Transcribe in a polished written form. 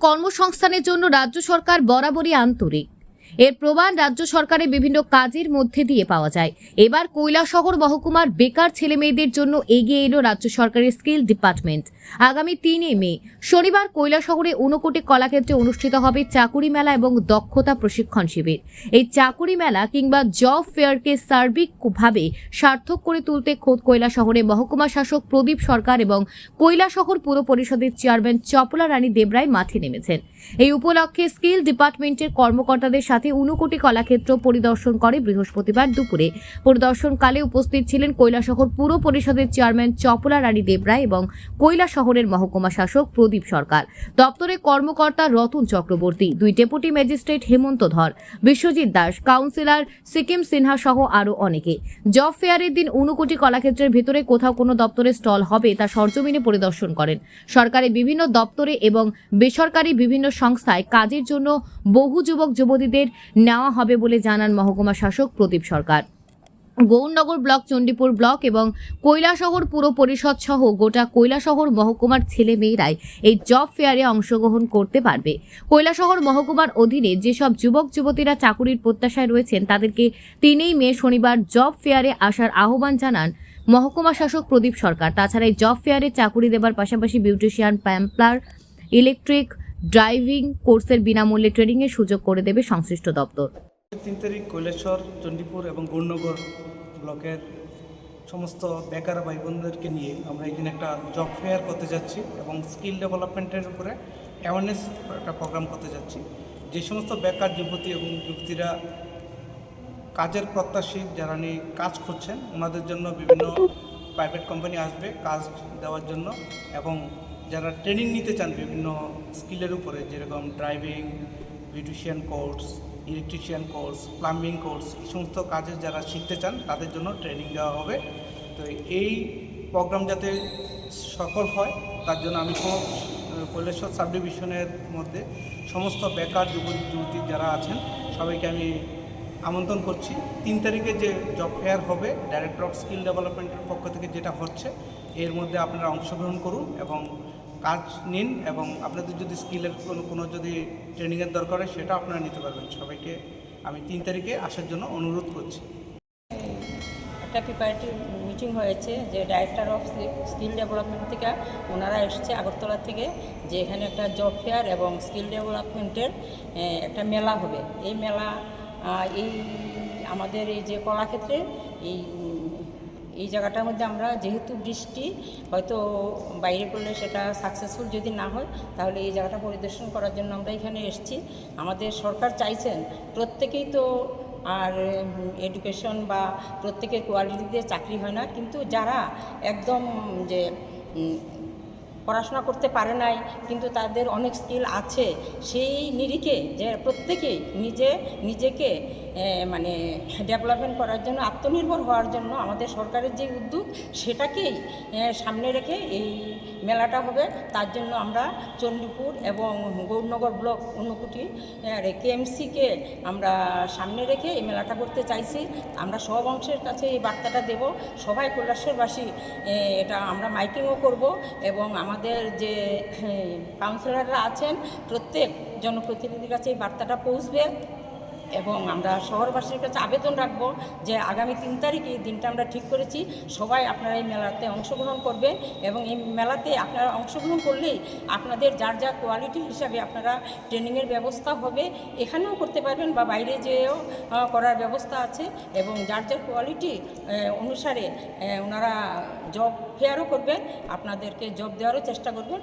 কর্মসংস্থানের জন্য রাজ্য সরকার বরাবরই আন্তরিক। এর প্রমাণ রাজ্য সরকারের বিভিন্ন কাজের মধ্যে দিয়ে পাওয়া যায়। এবার কৈলাসহর মহকুমার বেকার ছেলেমেয়েদের জন্য এগিয়ে এলো রাজ্য সরকারের স্কিল ডিপার্টমেন্ট। আগামী 3 মে শনিবার কৈলাসহরে ঊনকোটি কলাক্ষেত্রে অনুষ্ঠিত হবে চাকুরি মেলা এবং দক্ষতা প্রশিক্ষণ শিবির। এই চাকুরি মেলা কিংবা জব ফেয়ারকে সার্বিকভাবে সার্থক করে তুলতে খোদ কৈলাসহরে মহকুমা শাসক প্রদীপ সরকার এবং কৈলাসহর পুর পরিষদের চেয়ারম্যান চপলা রানী দেবরায় মাঠে নেমেছেন। এই উপলক্ষে স্কিল ডিপার্টমেন্টের কর্মকর্তাদের সাথে ঊনকোটি কলাক্ষেত্র পরিদর্শন করে বৃহস্পতিবার দুপুরে। পরিদর্শনকালে উপস্থিত ছিলেন কৈলাসহর পুর পরিষদের চেয়ারম্যান চপলা রানী দেবরায় এবং কৈলাসহরের মহকুমা শাসক প্রদীপ সরকার, দপ্তরের কর্মকর্তা রতন চক্রবর্তী, 2 ডেপুটি ম্যাজিস্ট্রেট হেমন্ত ধর, বিশ্বজিৎ দাস, কাউন্সিলর সিকিম সিনহা সহ আরও অনেকে। জব ফেয়ারের দিন ঊনকোটি কলাক্ষেত্রের ভেতরে কোথাও কোনো দপ্তরে স্টল হবে তা সরজমিনে পরিদর্শন করেন। সরকারের বিভিন্ন দপ্তরে এবং বেসরকারি বিভিন্ন সংস্থায় কাজের জন্য বহু যুবক যুবতীদের নেওয়া হবে বলে জানান মহকুমা শাসক প্রদীপ সরকার। গৌরনগর ব্লক, চণ্ডীপুর ব্লক এবং কৈলাসহর পুর পরিষদ সহ গোটা কৈলাসহর মহকুমার ছেলে মেয়েরাই এই জব ফেয়ারে অংশগ্রহণ করতে পারবে। কৈলাসহর মহকুমার অধীনে যেসব যুবক যুবতীরা চাকুরির প্রত্যাশায় রয়েছেন তাদেরকে 3 মে শনিবার জব ফেয়ারে আসার আহ্বান জানান মহকুমা শাসক প্রদীপ সরকার। তাছাড়া এই জব ফেয়ারে চাকুরি দেবার পাশাপাশি বিউটিশিয়ান, প্যাম্পলার, ইলেকট্রিক, ড্রাইভিং কোর্সের বিনামূল্যে ট্রেনিংয়ের সুযোগ করে দেবে সংশ্লিষ্ট দপ্তর। 3 তারিখ কৈলাসহর, চণ্ডীপুর এবং গৌরনগর ব্লকের সমস্ত বেকার ভাই বোনদেরকে নিয়ে আমরা এখানে একটা জব ফেয়ার করতে যাচ্ছি এবং স্কিল ডেভেলপমেন্টের উপরে অ্যাওয়ারনেস একটা প্রোগ্রাম করতে যাচ্ছি। যে সমস্ত বেকার যুবতী এবং যুবতীরা কাজের প্রত্যাশী, যারা নিয়ে কাজ করছেন, ওনাদের জন্য বিভিন্ন প্রাইভেট কোম্পানি আসবে কাজ দেওয়ার জন্য, এবং যারা ট্রেনিং নিতে চান বিভিন্ন স্কিলের উপরে, যেরকম driving, beautician course, electrician course, plumbing course, এই সমস্ত কাজে যারা শিখতে চান তাদের জন্য ট্রেনিং দেওয়া হবে। তো এই প্রোগ্রাম যাতে সফল হয় তার জন্য আমি কৈলাসহর সাব ডিভিশনের মধ্যে সমস্ত বেকার যুবক যুবতী যারা আছেন সবাইকে আমি আমন্ত্রণ করছি। 3 তারিখে যে জব ফেয়ার হবে ডাইরেক্টর অফ স্কিল ডেভেলপমেন্টের পক্ষ থেকে যেটা হচ্ছে, এর মধ্যে আপনারা অংশগ্রহণ করুন এবং কাজ নিন, এবং আপনাদের যদি স্কিলের কোনো যদি ট্রেনিংয়ের দরকার হয় সেটা আপনারা নিতে পারবেন। সবাইকে আমি 3 তারিখে আসার জন্য অনুরোধ করছি। একটা প্রিপারেটরি মিটিং হয়েছে যে ডাইরেক্টর অফ স্কিল ডেভেলপমেন্ট থেকে ওনারা এসছে আগরতলা থেকে, যে এখানে একটা জব ফেয়ার এবং স্কিল ডেভেলপমেন্টের একটা মেলা হবে। এই মেলা এই আমাদের এই যে কলাক্ষেত্রে এই জায়গাটার মধ্যে আমরা, যেহেতু বৃষ্টি হয়তো বাইরে করলে সেটা সাকসেসফুল যদি না হয়, তাহলে এই জায়গাটা পরিদর্শন করার জন্য আমরা এখানে এসেছি। আমাদের সরকার চাইছেন প্রত্যেকেই তো আর এডুকেশন বা প্রত্যেকের কোয়ালিটি দিয়ে চাকরি হয় না, কিন্তু যারা একদম যে পড়াশোনা করতে পারে নাই কিন্তু তাদের অনেক স্কিল আছে, সেই নিরিখে যে প্রত্যেকেই নিজেকে মানে ডেভেলপমেন্ট করার জন্য, আত্মনির্ভর হওয়ার জন্য আমাদের সরকারের যে উদ্যোগ সেটাকেই সামনে রেখে এই মেলাটা হবে। তার জন্য আমরা চণ্ডীপুর এবং গৌরনগর ব্লক, ঊনকোটি কেএমসিকে আমরা সামনে রেখে এই মেলাটা করতে চাইছি। আমরা সব অংশের কাছে এই বার্তাটা দেব, সবাই কৈলাসহরবাসী এটা আমরা মাইকিংও করব, এবং আমাদের যে কাউন্সিলররা আছেন প্রত্যেক জনপ্রতিনিধির কাছে এই বার্তাটা পৌঁছবে। এবং আমরা শহরবাসীর কাছে আবেদন রাখবো যে আগামী 3 তারিখে এই দিনটা আমরা ঠিক করেছি, সবাই আপনারা এই মেলাতে অংশগ্রহণ করবেন, এবং এই মেলাতে আপনারা অংশগ্রহণ করলেই আপনাদের যার যার কোয়ালিটি হিসাবে আপনারা ট্রেনিংয়ের ব্যবস্থা হবে, এখানেও করতে পারবেন বা বাইরে যেয়েও করার ব্যবস্থা আছে, এবং যার যার কোয়ালিটি অনুসারে ওনারা জব ফেয়ারও করবেন, আপনাদেরকে জব দেওয়ারও চেষ্টা করবেন।